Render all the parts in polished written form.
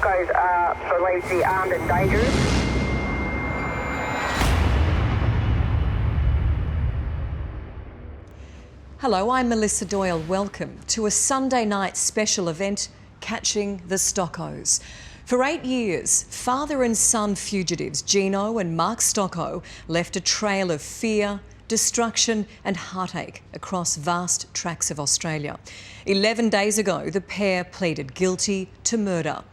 Stoccos are believed to be armed and dangerous. Hello, I'm Melissa Doyle. Welcome to a Sunday night special event, Catching the Stoccos. For 8 years, father and son fugitives Gino and Mark Stocco left a trail of fear, destruction and heartache across vast tracts of Australia. 11 days ago, the pair pleaded guilty to murder.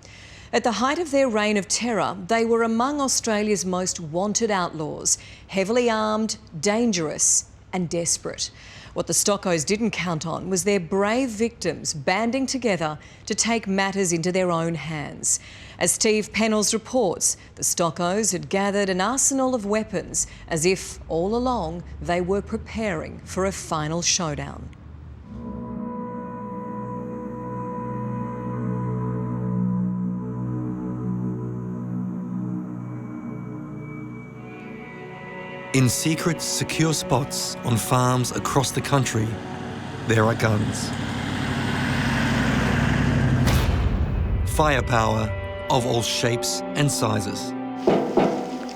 At the height of their reign of terror, they were among Australia's most wanted outlaws, heavily armed, dangerous and desperate. What the Stoccos didn't count on was their brave victims banding together to take matters into their own hands. As Steve Pennells reports, the Stoccos had gathered an arsenal of weapons as if all along they were preparing for a final showdown. In secret, secure spots on farms across the country, there are guns. Firepower of all shapes and sizes.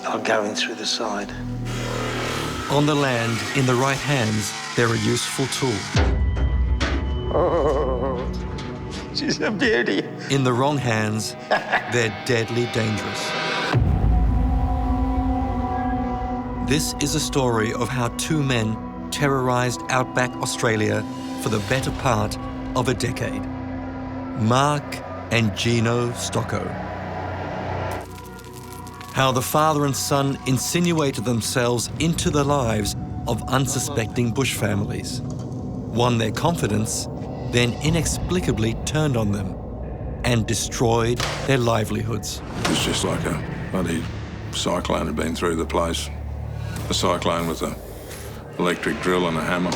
I'm going through the side. On the land, in the right hands, they're a useful tool. Oh, she's a beauty. In the wrong hands, they're deadly dangerous. This is a story of how two men terrorised outback Australia for the better part of a decade. Mark and Gino Stocco. How the father and son insinuated themselves into the lives of unsuspecting bush families, won their confidence, then inexplicably turned on them and destroyed their livelihoods. It was just like a bloody cyclone had been through the place. A cyclone with an electric drill and a hammer.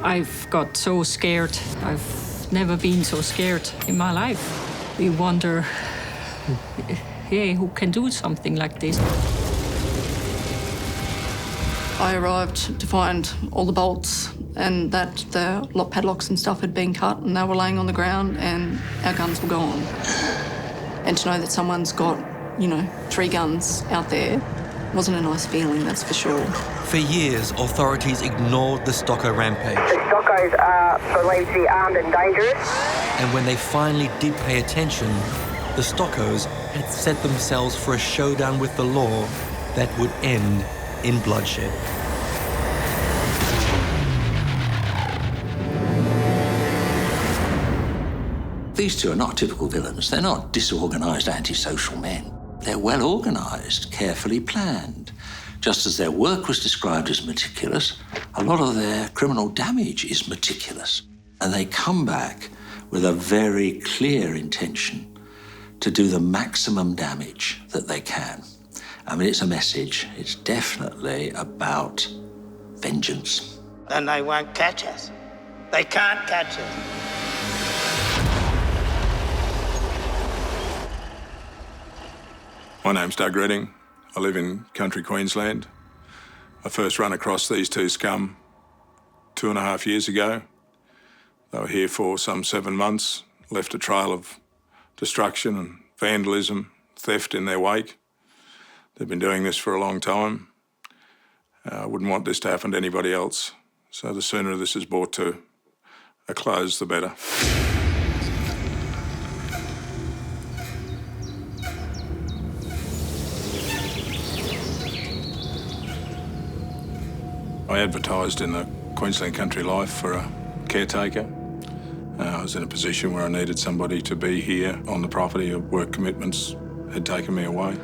I've got so scared. I've never been so scared in my life. We wonder, who can do something like this? I arrived to find all the bolts and that the lock padlocks and stuff had been cut and they were laying on the ground and our guns were gone. And to know that someone's got, 3 guns out there wasn't a nice feeling, that's for sure. For years, authorities ignored the Stocco rampage. The Stoccos are believed to be armed and dangerous. And when they finally did pay attention, the Stoccos had set themselves for a showdown with the law that would end in bloodshed. These two are not typical villains. They're not disorganised antisocial men. They're well organised, carefully planned. Just as their work was described as meticulous, a lot of their criminal damage is meticulous. And they come back with a very clear intention to do the maximum damage that they can. I mean, it's a message. It's definitely about vengeance. And they won't catch us. They can't catch us. My name's Doug Redding. I live in country Queensland. I first ran across these two scum 2.5 years ago. They were here for some 7 months, left a trail of destruction and vandalism, theft in their wake. They've been doing this for a long time. I wouldn't want this to happen to anybody else. So the sooner this is brought to a close, the better. I advertised in the Queensland Country Life for a caretaker. I was in a position where I needed somebody to be here on the property. Work commitments had taken me away.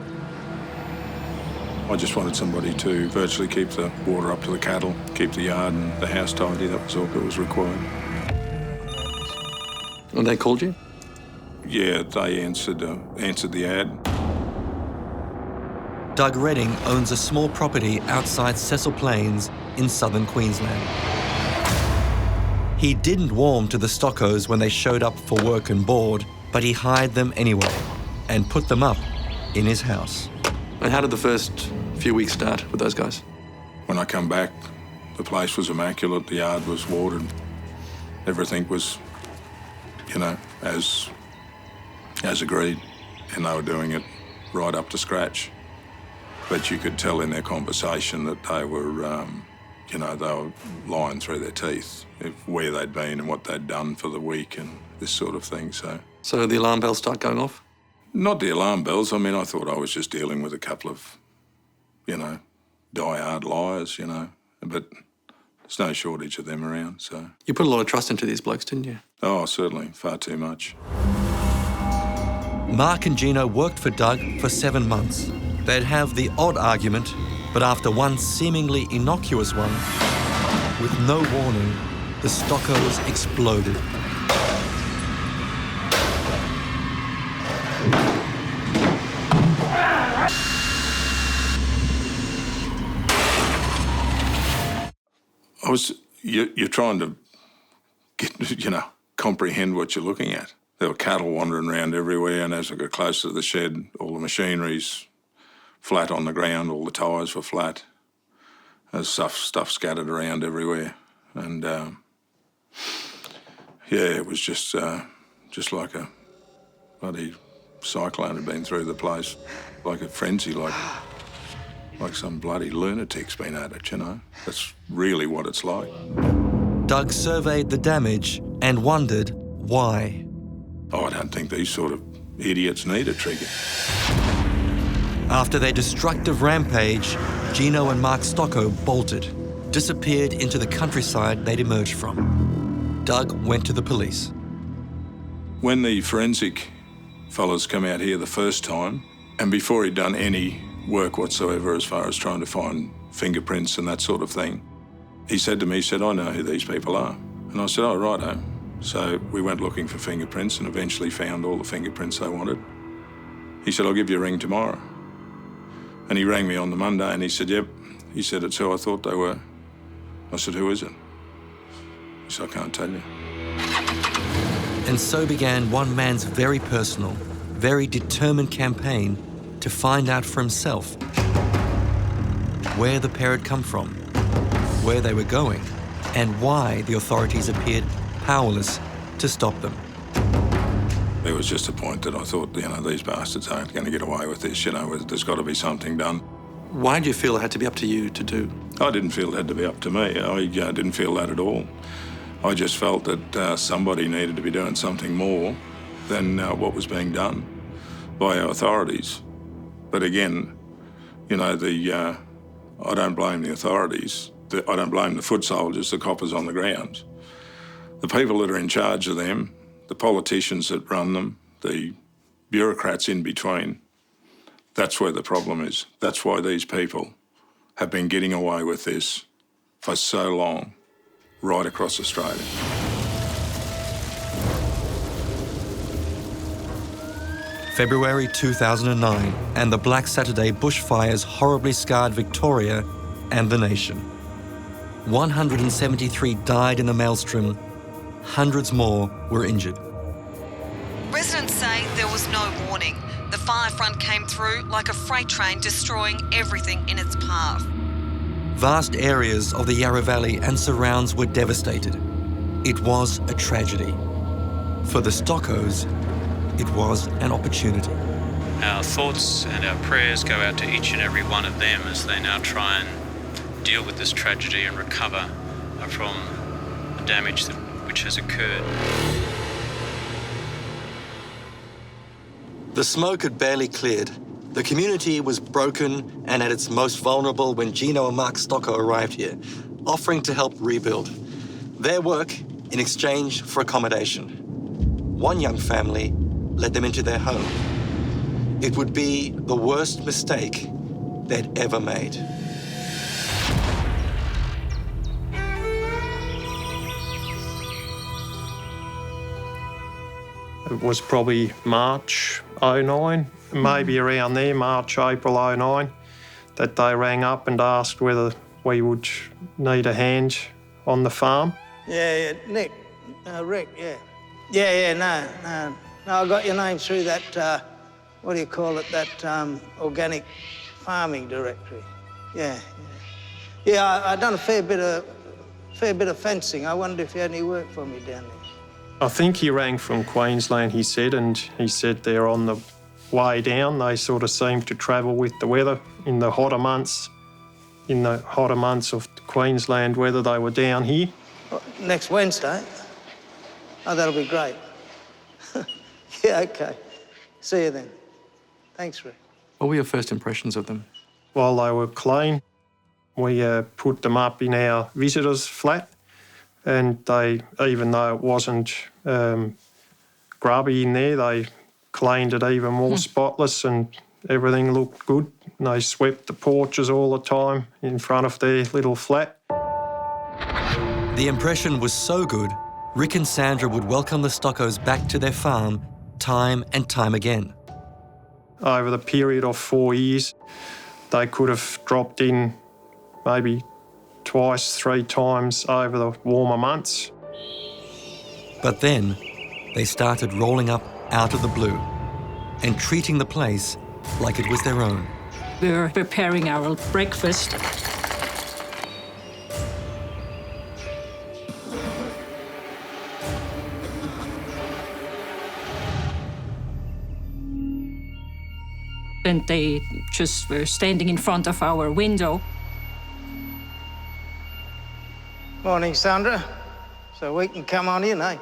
I just wanted somebody to virtually keep the water up to the cattle, keep the yard and the house tidy. That was all that was required. And they called you? Yeah, they answered the ad. Doug Redding owns a small property outside Cecil Plains in southern Queensland. He didn't warm to the Stoccos when they showed up for work and board, but he hired them anyway and put them up in his house. And how did the first few weeks start with those guys? When I come back, the place was immaculate, the yard was watered, everything was, as as agreed, and they were doing it right up to scratch. But you could tell in their conversation that they were, they were lying through their teeth where they'd been and what they'd done for the week and this sort of thing. So the alarm bells start going off? Not the alarm bells. I mean, I thought I was just dealing with a couple of, die-hard liars, but there's no shortage of them around, so... You put a lot of trust into these blokes, didn't you? Oh, certainly. Far too much. Mark and Gino worked for Doug for 7 months. They'd have the odd argument, but after one seemingly innocuous one, with no warning, the Stoccos exploded. You're trying to get, comprehend what you're looking at. There were cattle wandering around everywhere, and as I got closer to the shed, all the machinery's flat on the ground, all the tyres were flat. There's stuff scattered around everywhere. And, it was just like a bloody cyclone had been through the place, like a frenzy, like some bloody lunatic's been at it, That's really what it's like. Doug surveyed the damage and wondered why. Oh, I don't think these sort of idiots need a trigger. After their destructive rampage, Gino and Mark Stocco bolted, disappeared into the countryside they'd emerged from. Doug went to the police. When the forensic fellas come out here the first time, and before he'd done any work whatsoever as far as trying to find fingerprints and that sort of thing, he said to me, I know who these people are. And I said, oh, righto. So we went looking for fingerprints and eventually found all the fingerprints they wanted. He said, I'll give you a ring tomorrow. And he rang me on the Monday and he said, yep. He said, it's who I thought they were. I said, who is it? He said, I can't tell you. And so began one man's very personal, very determined campaign to find out for himself where the pair had come from, where they were going, and why the authorities appeared powerless to stop them. There was just a point that I thought, these bastards aren't going to get away with this, there's got to be something done. Why did you feel it had to be up to you to do? I didn't feel it had to be up to me. I didn't feel that at all. I just felt that somebody needed to be doing something more than what was being done by our authorities. But again, I don't blame the authorities. I don't blame the foot soldiers, the coppers on the ground. The people that are in charge of them, the politicians that run them, the bureaucrats in between, that's where the problem is. That's why these people have been getting away with this for so long, right across Australia. February 2009, and the Black Saturday bushfires horribly scarred Victoria and the nation. 173 died in the maelstrom, hundreds more were injured. Residents say there was no warning. The fire front came through like a freight train, destroying everything in its path. Vast areas of the Yarra Valley and surrounds were devastated. It was a tragedy. For the Stoccos, it was an opportunity. Our thoughts and our prayers go out to each and every one of them as they now try and deal with this tragedy and recover from the damage which has occurred. The smoke had barely cleared. The community was broken and at its most vulnerable when Gino and Mark Stocco arrived here, offering to help rebuild. Their work in exchange for accommodation. One young family let them into their home. It would be the worst mistake they'd ever made. It was probably March 09, maybe around there, March, April 09, that they rang up and asked whether we would need a hand on the farm. Yeah, Nick, Rick, yeah. No, I got your name through that, what do you call it, that organic farming directory. Yeah. I done a fair bit of fencing. I wondered if you had any work for me down there. I think he rang from Queensland, he said, and he said they're on the way down. They sort of seem to travel with the weather in the hotter months. In the hotter months of Queensland weather, they were down here. Next Wednesday? Oh, that'll be great. Yeah, OK. See you then. Thanks, Rick. What were your first impressions of them? While they were clean, we put them up in our visitors' flat, and they, even though it wasn't grubby in there, they cleaned it even more spotless and everything looked good. And they swept the porches all the time in front of their little flat. The impression was so good, Rick and Sandra would welcome the Stoccos back to their farm time and time again. Over the period of 4 years, they could have dropped in maybe twice, 3 times over the warmer months. But then they started rolling up out of the blue and treating the place like it was their own. We were preparing our breakfast. And they just were standing in front of our window. Morning, Sandra. So we can come on in, eh?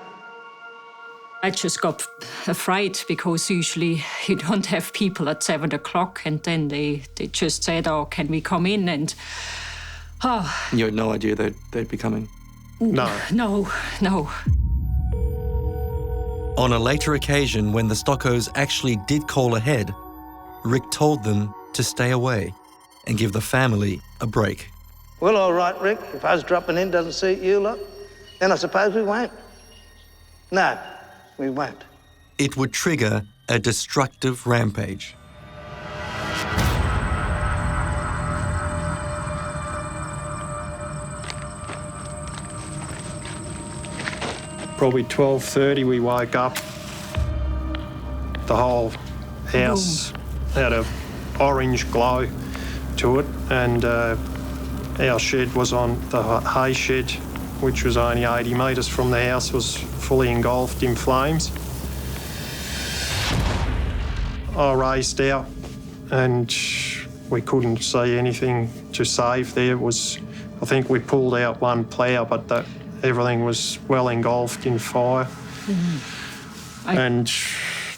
I just got afraid because usually you don't have people at 7 o'clock, and then they just said, oh, can we come in? And You had no idea they'd be coming? No. No. On a later occasion, when the Stoccos actually did call ahead, Rick told them to stay away and give the family a break. Well, all right, Rick. If us dropping in doesn't suit you lot, then I suppose we won't. No, we won't. It would trigger a destructive rampage. Probably 12:30 we woke up. The whole house had an orange glow to it, and our shed was on the hay shed, which was only 80 metres from the house, was fully engulfed in flames. I raced out and we couldn't see anything to save there. I think we pulled out one plough, but everything was well engulfed in fire. And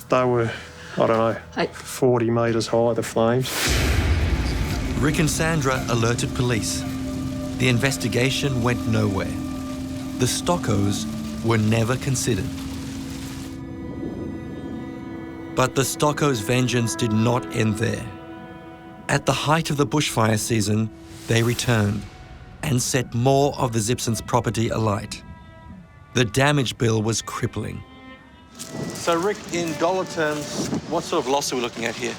they were, I don't know, 40 metres high, the flames. Rick and Sandra alerted police. The investigation went nowhere. The Stoccos were never considered. But the Stoccos' vengeance did not end there. At the height of the bushfire season, they returned and set more of the Zipsons' property alight. The damage bill was crippling. So, Rick, in dollar terms, what sort of loss are we looking at here?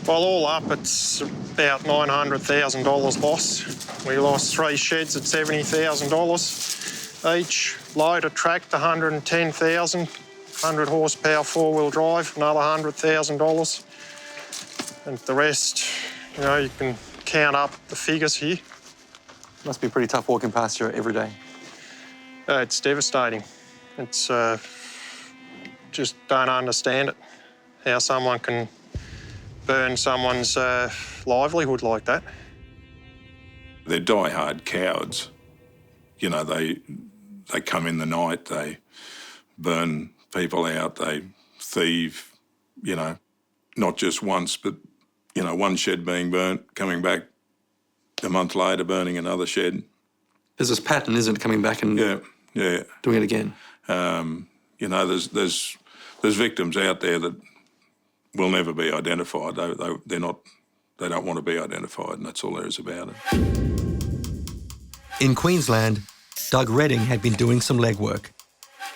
Well, all up, it's about $900,000 loss. We lost 3 sheds at $70,000 each. Loader tractor, $110,000. 100 horsepower 4-wheel drive, another $100,000. And the rest, you can count up the figures here. Must be pretty tough walking past here every day. It's devastating. It's just don't understand it, how someone can burn someone's livelihood like that. They're die-hard cowards. They come in the night, they burn people out, they thieve, not just once, but, one shed being burnt, coming back a month later, burning another shed. There's this pattern, isn't it, coming back and doing it again? There's victims out there that will never be identified. They don't want to be identified, and that's all there is about it. In Queensland, Doug Redding had been doing some legwork,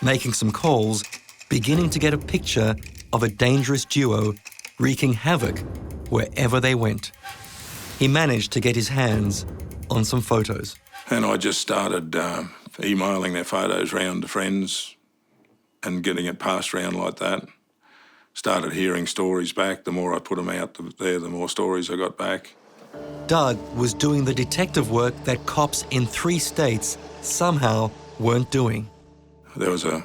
making some calls, beginning to get a picture of a dangerous duo wreaking havoc wherever they went. He managed to get his hands on some photos. And I just started emailing their photos round to friends and getting it passed around like that. Started hearing stories back. The more I put them out there, the more stories I got back. Doug was doing the detective work that cops in 3 states somehow weren't doing. There was a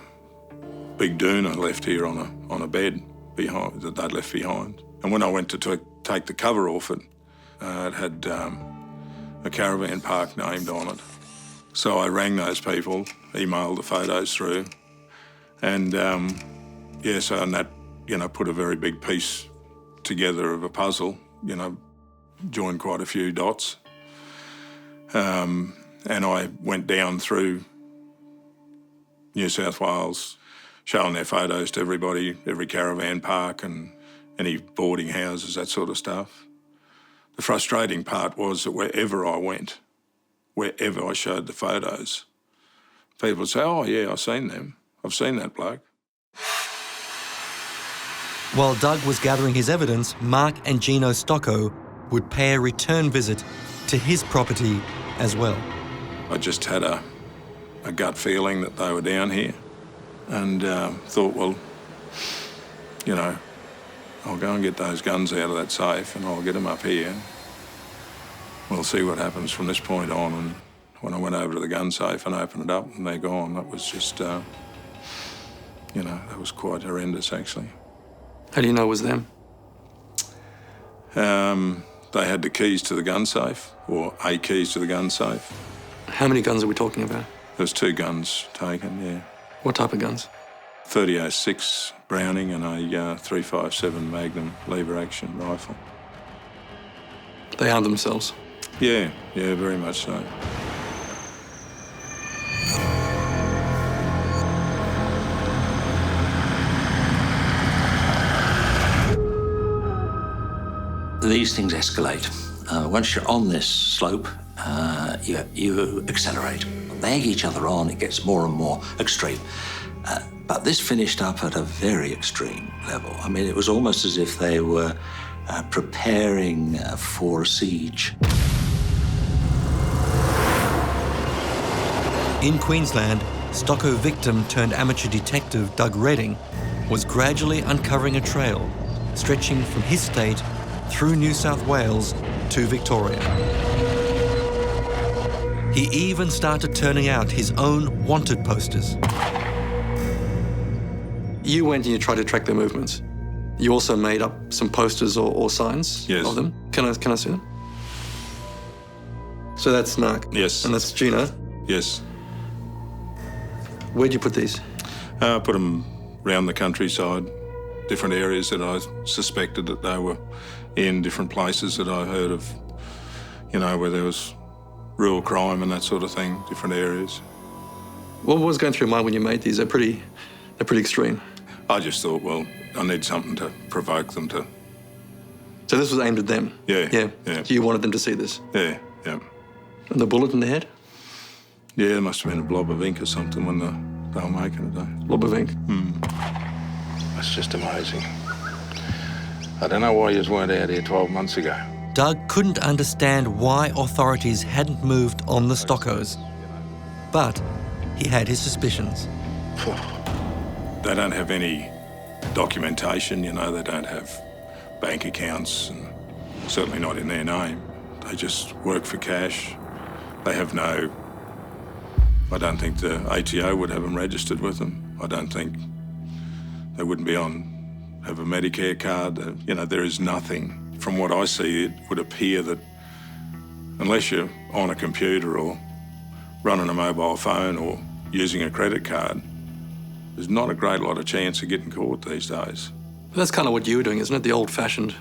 big doona left here on a bed behind that they'd left behind. And when I went to take the cover off it, it had a caravan park named on it. So I rang those people, emailed the photos through, and so and that, put a very big piece together of a puzzle, joined quite a few dots. And I went down through New South Wales, showing their photos to everybody, every caravan park and any boarding houses, that sort of stuff. The frustrating part was that wherever I went, wherever I showed the photos, people would say, "Oh, yeah, I've seen them. I've seen that bloke." While Doug was gathering his evidence, Mark and Gino Stocco would pay a return visit to his property as well. I just had a gut feeling that they were down here, and thought, well, I'll go and get those guns out of that safe and I'll get them up here. We'll see what happens from this point on. And when I went over to the gun safe and opened it up and they're gone, that was just, that was quite horrendous, actually. How do you know it was them? They had the keys to the gun safe, or a keys to the gun safe. How many guns are we talking about? There's 2 guns taken, yeah. What type of guns? 30-06 Browning and a .357 Magnum lever-action rifle. They armed themselves? Yeah, very much so. These things escalate. Once you're on this slope, you accelerate. They egg each other on, it gets more and more extreme. But this finished up at a very extreme level. I mean, it was almost as if they were preparing for a siege. In Queensland, Stocco victim turned amateur detective Doug Redding was gradually uncovering a trail stretching from his state through New South Wales to Victoria. He even started turning out his own wanted posters. You went and you tried to track their movements. You also made up some posters or signs of them. Can I see them? So that's Mark. Yes. And that's Gino. Yes. Where'd you put these? I put them around the countryside, different areas that I suspected that they were in, different places that I heard of, where there was real crime and that sort of thing, different areas. What was going through your mind when you made these? They're pretty extreme. I just thought, well, I need something to provoke them to. So this was aimed at them? Yeah. So you wanted them to see this? Yeah. And the bullet in the head? Yeah, there must have been a blob of ink or something when they were making it. Blob of ink? That's just amazing. I don't know why you weren't out here 12 months ago. Doug couldn't understand why authorities hadn't moved on the Stoccos, but he had his suspicions. They don't have any documentation, they don't have bank accounts, and certainly not in their name. They just work for cash. They have I don't think the ATO would have them registered with them. I don't think they wouldn't have a Medicare card. There is nothing. From what I see, it would appear that unless you're on a computer or running a mobile phone or using a credit card, there's not a great lot of chance of getting caught these days. But that's kind of what you were doing, isn't it? The old-fashioned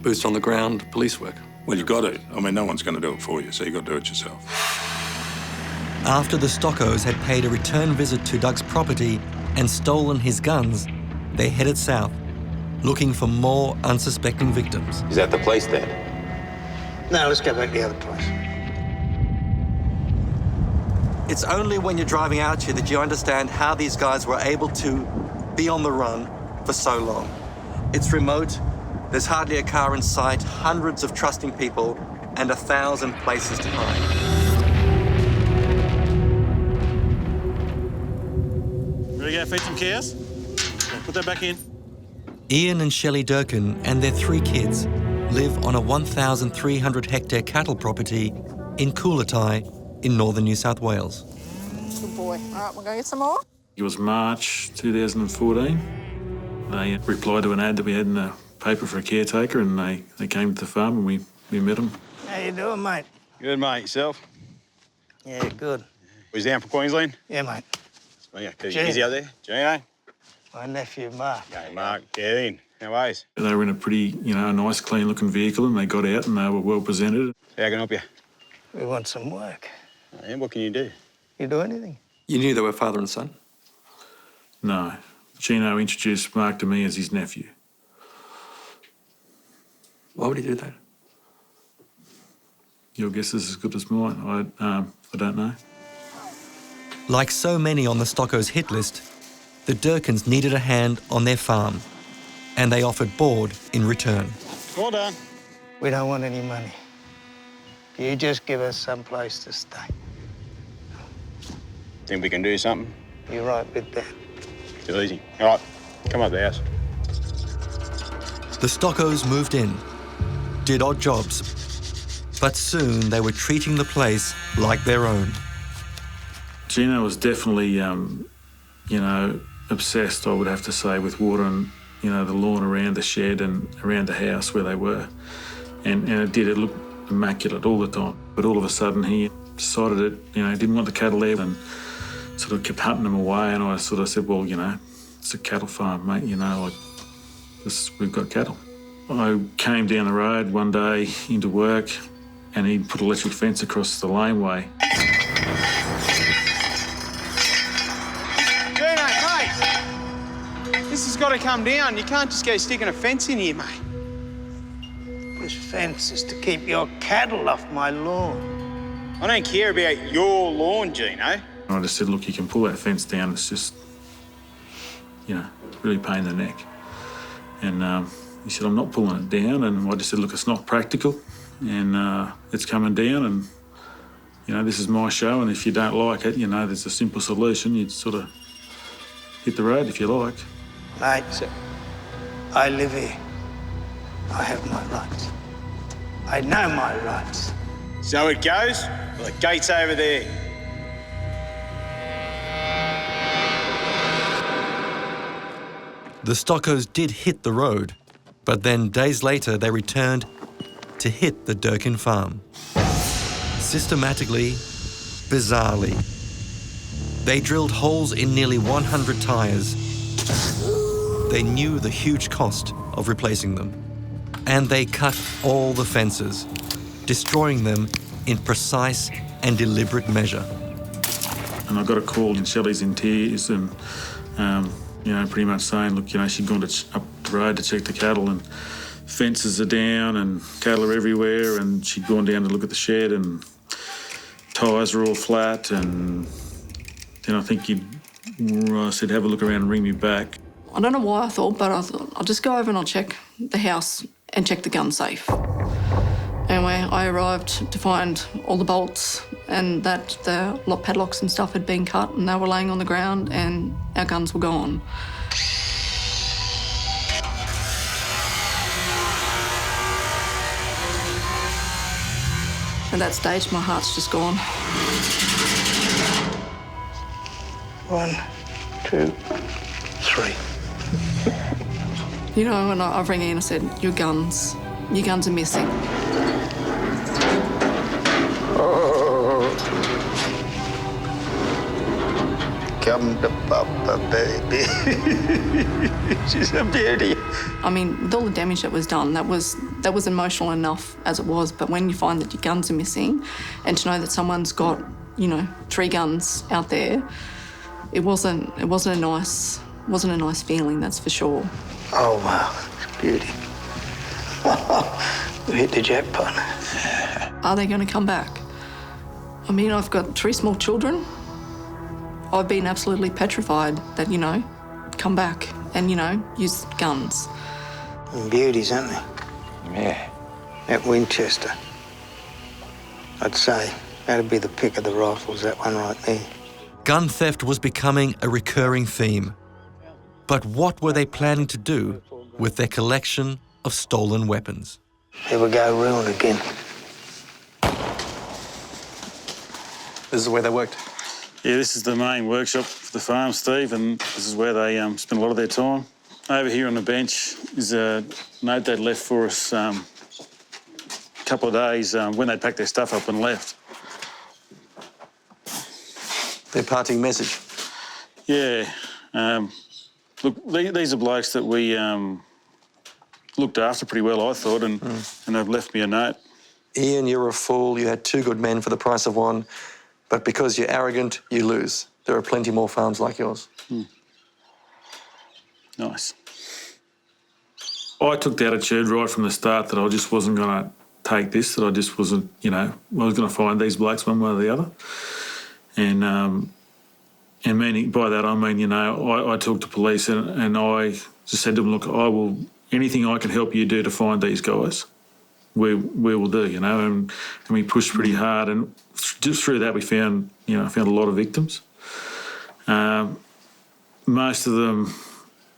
boots on the ground police work. Well, you've got to. No one's going to do it for you, so you've got to do it yourself. After the Stoccos had paid a return visit to Doug's property and stolen his guns, they headed south, looking for more unsuspecting victims. Is that the place then? No, let's go back to the other place. It's only when you're driving out here that you understand how these guys were able to be on the run for so long. It's remote, there's hardly a car in sight, hundreds of trusting people, and 1,000 places to hide. Ready to go feed some cows? Put that back in. Ian and Shelley Durkin and their 3 kids live on a 1,300-hectare cattle property in Coolatai in northern New South Wales. Good boy. All right, we'll go get some more. It was March 2014. They replied to an ad that we had in the paper for a caretaker, and they came to the farm and we met them. How you doing, mate? Good, mate. Yourself? Yeah, good. Was down from Queensland? Yeah, mate. Well, yeah, easy out there. Gino? My nephew, Mark. Okay, Mark. Get in. How are you? They were in a pretty, nice, clean-looking vehicle, and they got out and they were well presented. How can I help you? We want some work. And what can you do? You do anything? You knew they were father and son? No. Gino introduced Mark to me as his nephew. Why would he do that? Your guess is as good as mine. I don't know. Like so many on the Stoccos hit list, the Durkins needed a hand on their farm, and they offered board in return. Well done. We don't want any money. You just give us some place to stay. Think we can do something? You're right with that. Too easy. All right, come up the house. The Stoccos moved in, did odd jobs, but soon they were treating the place like their own. Gino was definitely, obsessed, I would have to say, with water and, the lawn around the shed and around the house where they were. And it looked immaculate all the time. But all of a sudden he decided that, he didn't want the cattle there and sort of kept hunting them away. And I sort of said, well, it's a cattle farm, mate, we've got cattle. I came down the road one day into work and he put an electric fence across the laneway. Gino, mate! This has got to come down. You can't just go sticking a fence in here, mate. This fence is to keep your cattle off my lawn. I don't care about your lawn, Gino. I just said, look, you can pull that fence down. It's just, really pain in the neck. And he said, I'm not pulling it down. And I just said, look, it's not practical. And it's coming down. And, this is my show. And if you don't like it, there's a simple solution. You'd sort of hit the road if you like. Mate, I live here. I have my rights. I know my rights. So it goes? Well, the gate's over there. The Stoccos did hit the road, but then days later they returned to hit the Durkin farm. Systematically, bizarrely. They drilled holes in nearly 100 tyres. They knew the huge cost of replacing them. And they cut all the fences, destroying them in precise and deliberate measure. And I got a call and Shelley's in tears and, pretty much saying, look, she'd gone up the road to check the cattle and fences are down and cattle are everywhere, and she'd gone down to look at the shed and tyres are all flat, and then I think I said, have a look around and ring me back. I don't know why I thought, but I thought, I'll just go over and I'll check the house and check the gun safe. Anyway, I arrived to find all the bolts and that the lock padlocks and stuff had been cut and they were laying on the ground and our guns were gone. At that stage, my heart's just gone. 1, 2, 3. When I rang in, I said, your guns are missing. Come to Papa, baby. She's a beauty. I mean, with all the damage that was done, that was emotional enough as it was. But when you find that your guns are missing, and to know that someone's got, 3 guns out there, it wasn't a nice feeling, that's for sure. Oh wow, beauty. We hit the jackpot. Are they going to come back? I mean, I've got 3 small children. I've been absolutely petrified that, come back and, use guns. And beauties, aren't they? Yeah. At Winchester. I'd say that'd be the pick of the rifles, that one right there. Gun theft was becoming a recurring theme. But what were they planning to do with their collection of stolen weapons? Here we go, ruined again. This is the way they worked? Yeah, this is the main workshop for the farm, Steve, and this is where they spend a lot of their time. Over here on the bench is a note they'd left for us a couple of days when they'd packed their stuff up and left. Their parting message? Yeah. Look, these are blokes that we looked after pretty well, I thought, and they've left me a note. Ian, you're a fool. You had 2 good men for the price of 1, but because you're arrogant, you lose. There are plenty more farms like yours. Nice. I took the attitude right from the start that I just wasn't going to take this, that I just wasn't, you know, I was going to find these blokes one way or the other. And meaning by that, I mean, you know, I talked to police and I just said to them, look, I will, anything I can help you do to find these guys, we will do, you know, and we pushed pretty hard, and just through that we found a lot of victims. Most of them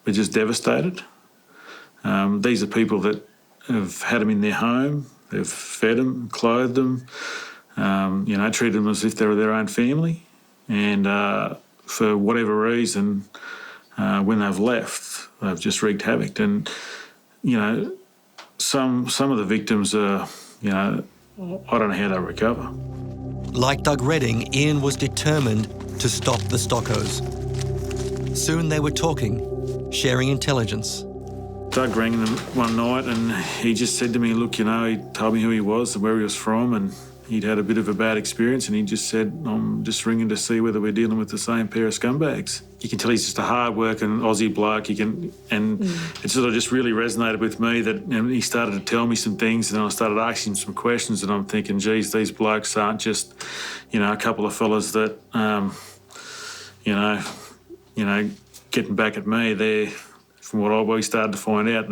were just devastated. These are people that have had them in their home, they've fed them, clothed them, you know, treated them as if they were their own family, and for whatever reason, when they've left, they've just wreaked havoc. And, you know, some of the victims are, you know, I don't know how they'll recover. Like Doug Redding, Ian was determined to stop the Stoccos. Soon they were talking, sharing intelligence. Doug rang them one night and he just said to me, look, you know, he told me who he was and where he was from, and he'd had a bit of a bad experience, and he just said, I'm just ringing to see whether we're dealing with the same pair of scumbags. You can tell he's just a hard-working Aussie bloke. It sort of just really resonated with me that, and he started to tell me some things, and then I started asking him some questions, and I'm thinking, geez, these blokes aren't just, you know, a couple of fellas that, you know, getting back at me. They're, from what we started to find out,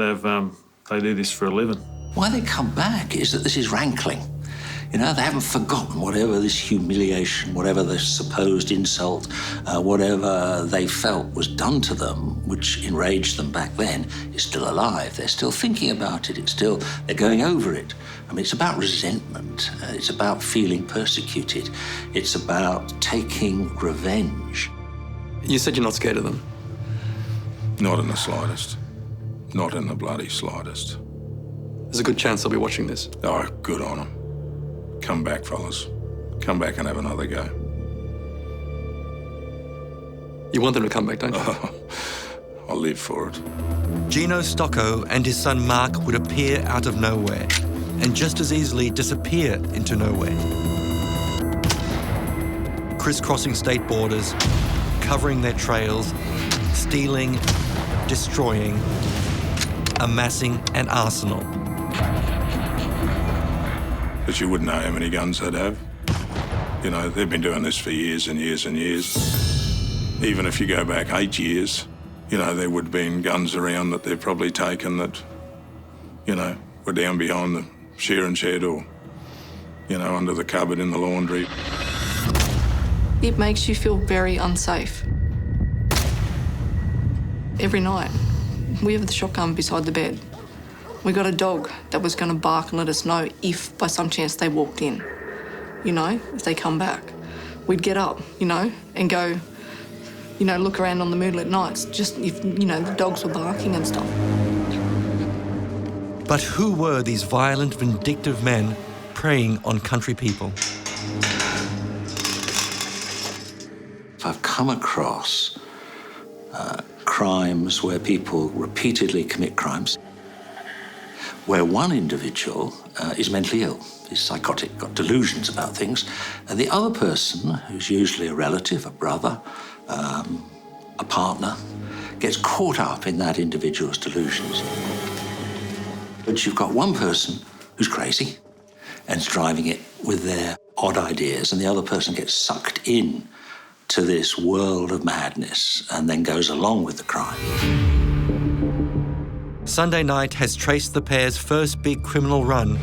they do this for a living. Why they come back is that this is rankling. You know, they haven't forgotten whatever this humiliation, whatever this supposed insult, whatever they felt was done to them, which enraged them back then, is still alive. They're still thinking about it. They're going over it. I mean, it's about resentment. It's about feeling persecuted. It's about taking revenge. You said you're not scared of them? Not in the slightest. Not in the bloody slightest. There's a good chance they'll be watching this. Oh, good on them. Come back, fellas. Come back and have another go. You want them to come back, don't you? I'll live for it. Gino Stocco and his son Mark would appear out of nowhere and just as easily disappear into nowhere. Crisscrossing state borders, covering their trails, stealing, destroying, amassing an arsenal. But you wouldn't know how many guns they'd have. You know, they've been doing this for years and years and years. Even if you go back 8 years, you know, there would have been guns around that they've probably taken that, you know, were down behind the shearing shed or, you know, under the cupboard in the laundry. It makes you feel very unsafe. Every night, we have the shotgun beside the bed. We got a dog that was going to bark and let us know if, by some chance, they walked in. You know, if they come back. We'd get up, you know, and go, you know, look around on the moonlit nights, just if, you know, the dogs were barking and stuff. But who were these violent, vindictive men preying on country people? I've come across crimes where people repeatedly commit crimes, where one individual is mentally ill, is psychotic, got delusions about things, and the other person, who's usually a relative, a brother, a partner, gets caught up in that individual's delusions. But you've got one person who's crazy and is driving it with their odd ideas, and the other person gets sucked in to this world of madness and then goes along with the crime. Sunday Night has traced the pair's first big criminal run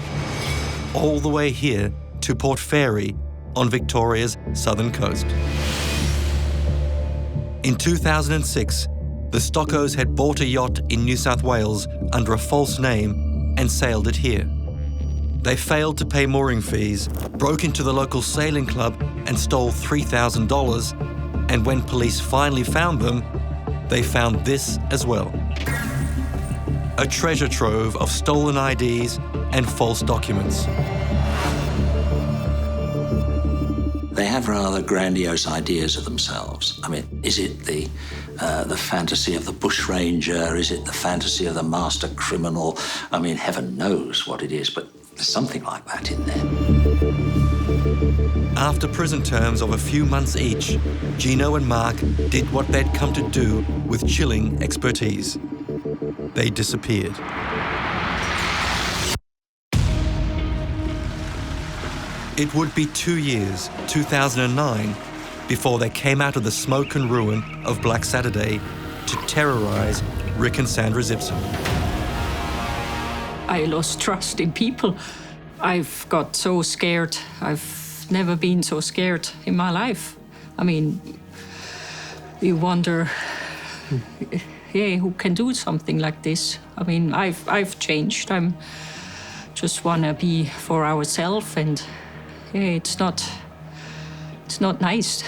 all the way here to Port Fairy on Victoria's southern coast. In 2006, the Stoccos had bought a yacht in New South Wales under a false name and sailed it here. They failed to pay mooring fees, broke into the local sailing club and stole $3,000. And when police finally found them, they found this as well. A treasure trove of stolen IDs and false documents. They have rather grandiose ideas of themselves. I mean, is it the fantasy of the bushranger? Is it the fantasy of the master criminal? I mean, heaven knows what it is, but there's something like that in there. After prison terms of a few months each, Gino and Mark did what they'd come to do with chilling expertise. They disappeared. It would be 2 years, 2009, before they came out of the smoke and ruin of Black Saturday to terrorise Rick and Sandra Zipson. I lost trust in people. I've got so scared. I've never been so scared in my life. I mean, you wonder, who can do something like this? I mean, I've changed. I'm just wanna be for ourselves, and it's not nice.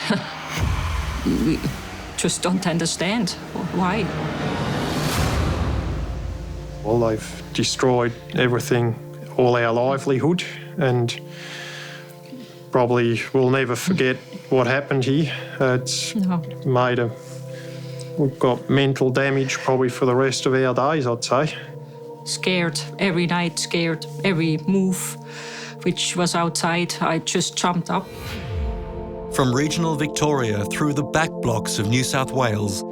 We just don't understand why. Well, they've destroyed everything, all our livelihood, and probably we'll never forget what happened here. We've got mental damage probably for the rest of our days, I'd say. Scared every night, scared every move which was outside. I just jumped up. From regional Victoria through the back blocks of New South Wales,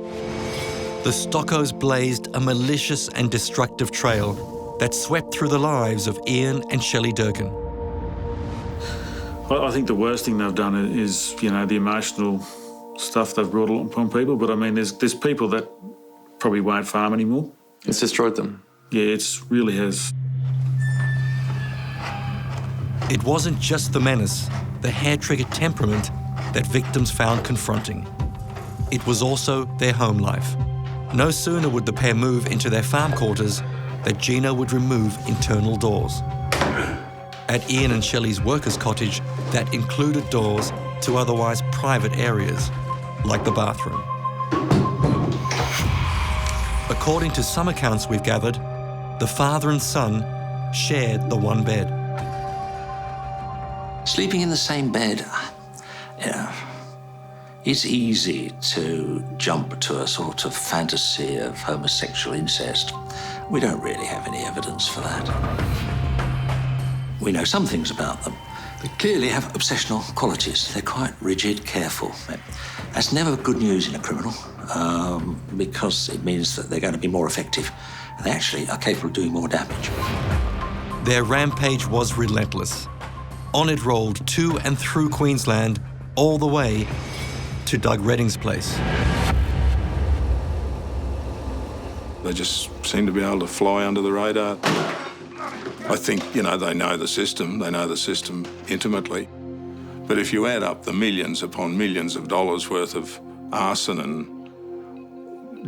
the Stoccos blazed a malicious and destructive trail that swept through the lives of Ian and Shelley Durkin. I think the worst thing they've done is, the emotional stuff they've brought upon people. But I mean, there's people that probably won't farm anymore. It's destroyed them. Yeah, it really has. It wasn't just the menace, the hair-trigger temperament that victims found confronting. It was also their home life. No sooner would the pair move into their farm quarters that Gino would remove internal doors. At Ian and Shelley's workers' cottage, that included doors to otherwise private areas, like the bathroom. According to some accounts we've gathered, the father and son shared the one bed. Sleeping in the same bed, it's easy to jump to a sort of fantasy of homosexual incest. We don't really have any evidence for that. We know some things about them. They clearly have obsessional qualities. They're quite rigid, careful. That's never good news in a criminal, because it means that they're going to be more effective. And they actually are capable of doing more damage. Their rampage was relentless. On it rolled to and through Queensland, all the way to Doug Redding's place. They just seem to be able to fly under the radar. I think, they know the system. They know the system intimately. But if you add up the millions upon millions of dollars worth of arson and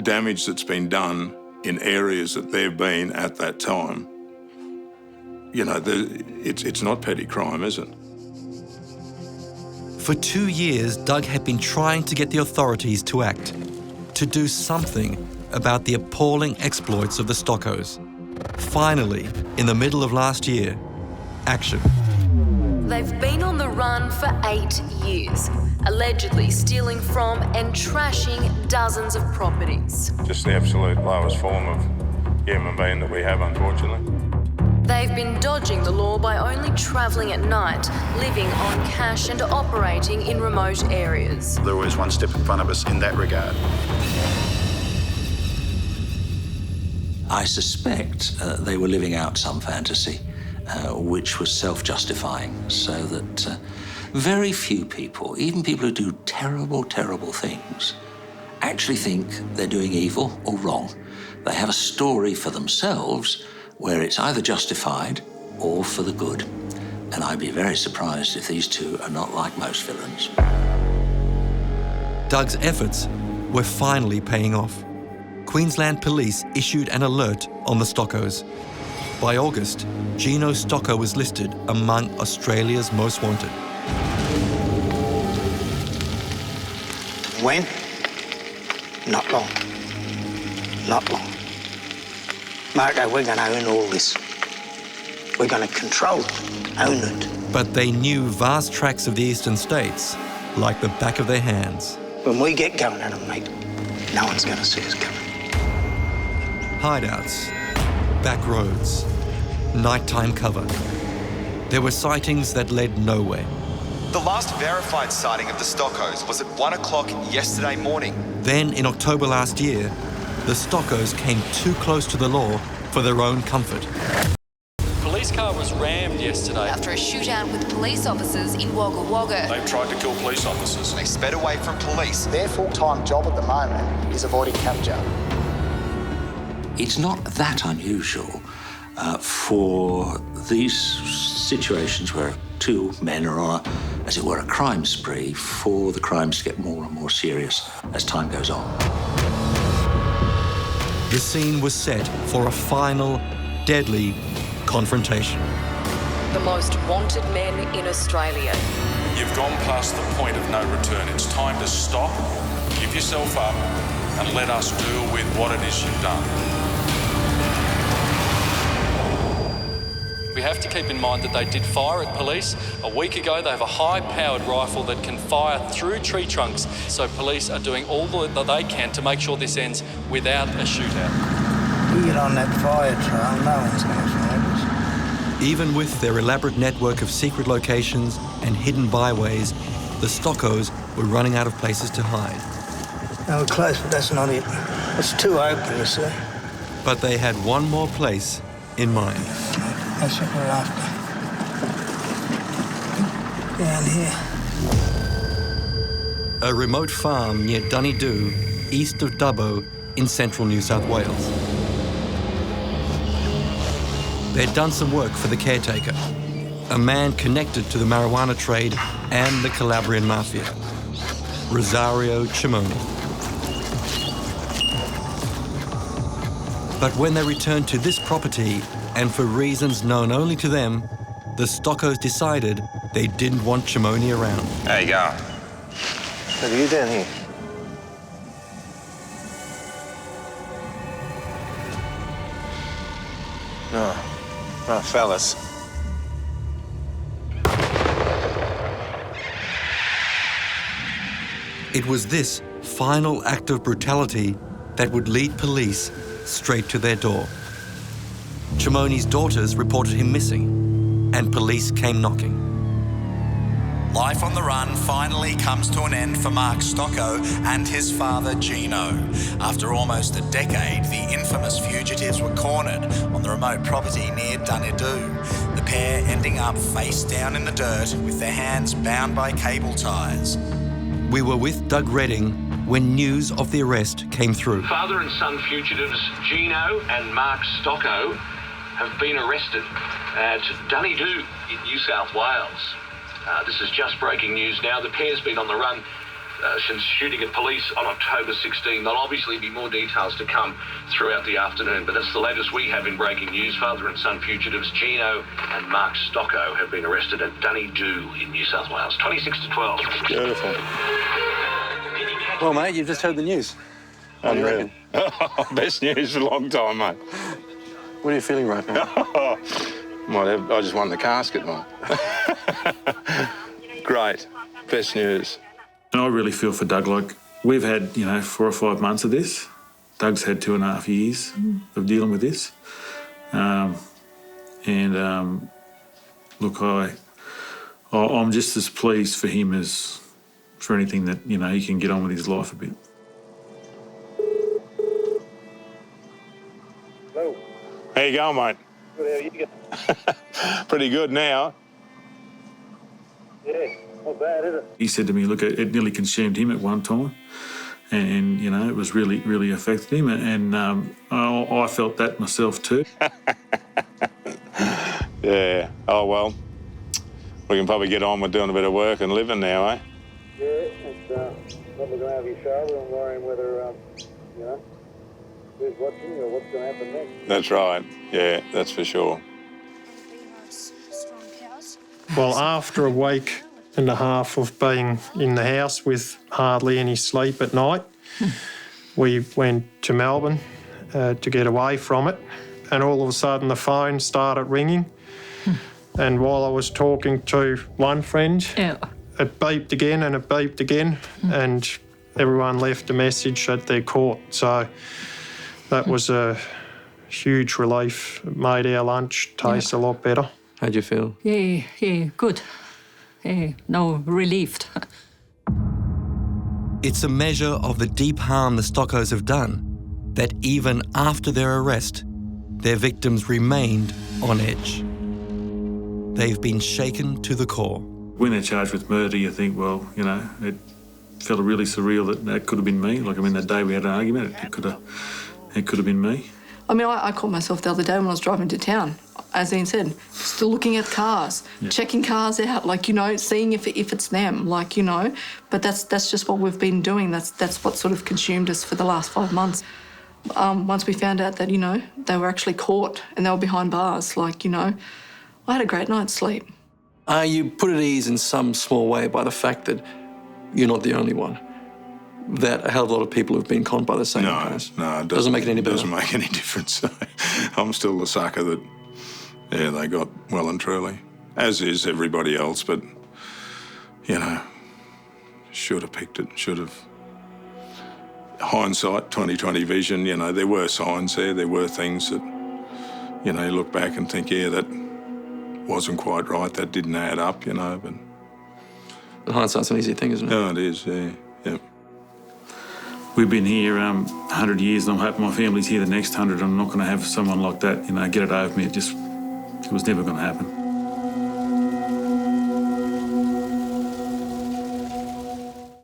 damage that's been done in areas that they've been at that time, it's not petty crime, is it? For 2 years, Doug had been trying to get the authorities to act, to do something about the appalling exploits of the Stoccos. Finally, in the middle of last year, action. They've been on the run for 8 years, allegedly stealing from and trashing dozens of properties. Just the absolute lowest form of human being that we have, unfortunately. They've been dodging the law by only travelling at night, living on cash and operating in remote areas. They're always one step in front of us in that regard. I suspect they were living out some fantasy, which was self-justifying, so that very few people, even people who do terrible, terrible things, actually think they're doing evil or wrong. They have a story for themselves where it's either justified or for the good. And I'd be very surprised if these two are not like most villains. Doug's efforts were finally paying off. Queensland Police issued an alert on the Stoccos. By August, Gino Stocco was listed among Australia's most wanted. When? Not long. Not long. Marco, we're going to own all this. We're going to control it, own it. But they knew vast tracts of the eastern states like the back of their hands. When we get going at them, mate, no one's going to see us coming. Hideouts, back roads, nighttime cover. There were sightings that led nowhere. The last verified sighting of the Stoccos was at 1 o'clock yesterday morning. Then, in October last year, the Stoccos came too close to the law for their own comfort. Police car was rammed yesterday. After a shootout with police officers in Wagga Wagga. They've tried to kill police officers. They sped away from police. Their full-time job at the moment is avoiding capture. It's not that unusual for these situations where two men are on, as it were, a crime spree, for the crimes to get more and more serious as time goes on. The scene was set for a final, deadly confrontation. The most wanted men in Australia. You've gone past the point of no return. It's time to stop, give yourself up, and let us deal with what it is you've done. We have to keep in mind that they did fire at police. A week ago, they have a high-powered rifle that can fire through tree trunks, so police are doing all that they can to make sure this ends without a shootout. You get on that fire trail, no one's going to find us. Even with their elaborate network of secret locations and hidden byways, the Stoccos were running out of places to hide. No, we're close, but that's not it. It's too open, you see. But they had one more place in mind. That's what we're after. Down here. A remote farm near Dunedoo, east of Dubbo, in central New South Wales. They'd done some work for the caretaker, a man connected to the marijuana trade and the Calabrian mafia, Rosario Cimoni. But when they returned to this property, and for reasons known only to them, the Stoccos decided they didn't want Cimoni around. How you going? What are you down here? Oh, fellas. It was this final act of brutality that would lead police straight to their door. Cimoni's daughters reported him missing, and police came knocking. Life on the run finally comes to an end for Mark Stocco and his father Gino. After almost a decade, the infamous fugitives were cornered on the remote property near Dunedoo, the pair ending up face down in the dirt with their hands bound by cable ties. We were with Doug Redding when news of the arrest came through. Father and son fugitives Gino and Mark Stocco have been arrested at Dunedoo in New South Wales. This is just breaking news now. The pair's been on the run since shooting at police on October 16. There'll obviously be more details to come throughout the afternoon, but that's the latest we have in breaking news. Father and son fugitives Gino and Mark Stocco have been arrested at Dunedoo in New South Wales. 26 to 12. Beautiful. Well, mate, you've just heard the news. What do you reckon? Best news for a long time, mate. What are you feeling right now? I just won the casket, mate. Great. Best news. And I really feel for Doug. Like, we've had, 4 or 5 months of this. Doug's had 2.5 years of dealing with this. Look, I'm just as pleased for him as for anything that, he can get on with his life a bit. Hello. How you going, mate? Good, how are you going? Pretty good now. Yeah, not bad, is it? He said to me, look, it nearly consumed him at one time. And it was really, really affected him. And I felt that myself too. Yeah. Oh, well. We can probably get on with doing a bit of work and living now, eh? Yeah, it's not looking over your shoulder and worrying whether, Who's watching or what's going to happen next? That's right. Yeah, that's for sure. Well, after a week and a half of being in the house with hardly any sleep at night, we went to Melbourne to get away from it. And all of a sudden the phone started ringing. And while I was talking to one friend, it beeped again and it beeped again. And everyone left a message that they're caught. So that was a huge relief. It made our lunch taste a lot better. How'd you feel? Yeah, good. Yeah, no, relieved. It's a measure of the deep harm the Stoccos have done that even after their arrest, their victims remained on edge. They've been shaken to the core. When they're charged with murder, you think, well, you know, it felt really surreal that could have been me. Like, I mean, that day we had an argument, it could have been me. I mean, I caught myself the other day when I was driving to town, as Ian said, still looking at cars, checking cars out, like, you know, seeing if it's them, like, you know. But that's just what we've been doing. That's what sort of consumed us for the last 5 months. Once we found out that, you know, they were actually caught and they were behind bars, like, you know, I had a great night's sleep. Are you put at ease in some small way by the fact that you're not the only one? That a hell of a lot of people have been conned by the same guys? No, it doesn't make it any better. Doesn't make any difference. I'm still the sucker that, yeah, they got well and truly, as is everybody else. But, you know, should have picked it, should have. Hindsight, 20/20 vision, you know, there were signs there were things that, you know, you look back and think, yeah, that wasn't quite right, that didn't add up, you know, but hindsight's an easy thing, isn't it? No, it is, yeah. We've been here 100 years, and I'm hoping my family's here the next 100. I'm not going to have someone like that, you know, get it over me. It was never going to happen.